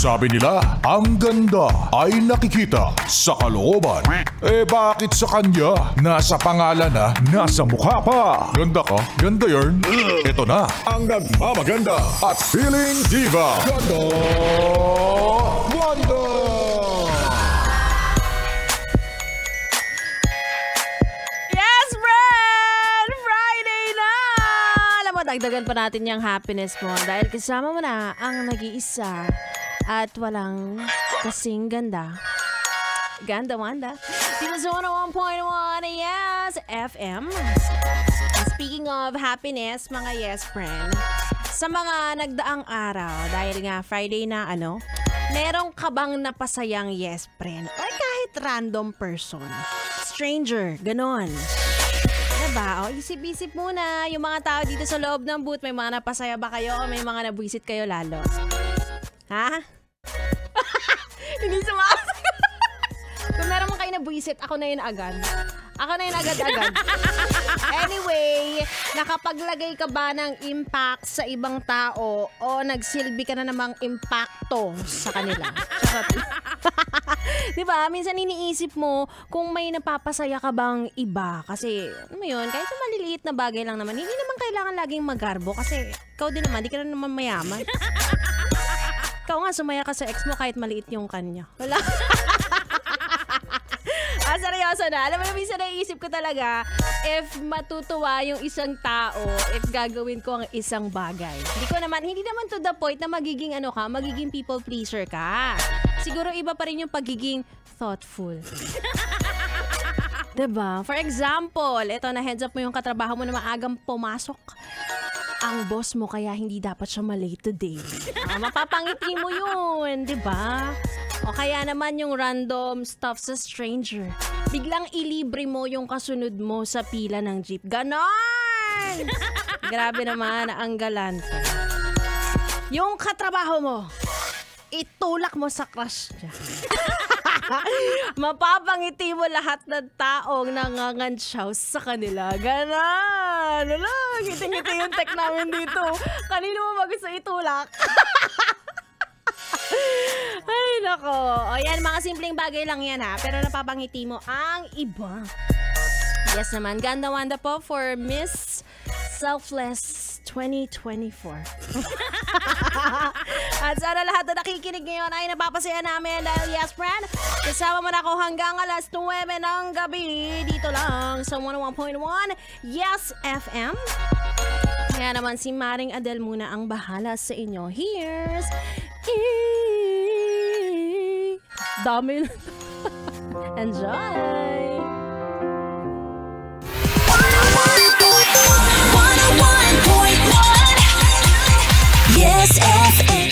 Sabi nila, ang ganda ay nakikita sa kalooban. Eh bakit sa kanya? Nasa pangalan na, nasa mukha pa. Ganda ka? Ganda yarn. Ito na, ang nagmamaganda at feeling diva. Ganda Wanda! Yes, friend! Friday na! Alam mo, dagdagan pa natin yung happiness mo dahil kasama mo na ang nag-iisa at walang kasing ganda. Ganda Wanda. Dito sa 101.1 Yes FM. Speaking of happiness, mga yes friend, sa mga nagdaang araw, dahil nga Friday na merong ka bang napasayang yes friend? Or kahit random person, stranger, ganon. Diba? O, isip-isip muna yung mga tao dito sa loob ng booth. May mga napasaya ba kayo o may mga nabwisit kayo lalo? Ha? Hindi sumasagot. Kung meron mo kayo nabwisit, ako na yun agad. Ako na yun agad-agad. Anyway, nakapaglagay ka ba ng impact sa ibang tao o nagsilbi ka na namang impacto sa kanila? Diba? Minsan iniisip mo kung may napapasaya ka bang iba. Kasi, ano mo yun, kahit sa maliliit na bagay lang naman, hindi naman kailangan laging magarbo kasi ikaw din naman, di ka na naman mayaman. Ikaw nga, sumaya ka sa ex mo kahit maliit yung kanya. Wala. Seryoso na. Alam mo, minsan naiisip ko talaga, if matutuwa yung isang tao, if gagawin ko ang isang bagay. Hindi naman to the point na magiging magiging people pleaser ka. Siguro iba pa rin yung pagiging thoughtful. Diba? For example, ito na heads up mo yung katrabaho mo na maagang pumasok. Ang boss mo kaya hindi dapat siya malate today. Mapapangiti mo yun, diba? O kaya naman yung random stuff sa stranger. Biglang ilibre mo yung kasunod mo sa pila ng jeep. Ganon! Grabe naman, ang galante. Yung katrabaho mo, itulak mo sa crush niya. Mapapangiti mo lahat ng taong nangangansyaw sa kanila. Ganon! Wala, ngiti-ngiti yung tech namin dito. Kanino mo ba gusto itulak? Ay, nako. O yan, mga simpleng bagay lang yan ha. Pero napapangiti mo ang iba. Yes naman. Ganda Wanda po for Miss Selfless 2024. At sana lahat na nakikinig ngayon ay napapasaya namin dahil yes friend, kasama mo na ako hanggang alas 9 ng gabi dito lang sa 101.1 Yes FM. Kaya naman si Maring Adel muna ang bahala sa inyo. Here's dami. Enjoy! 101.1 Yes FM.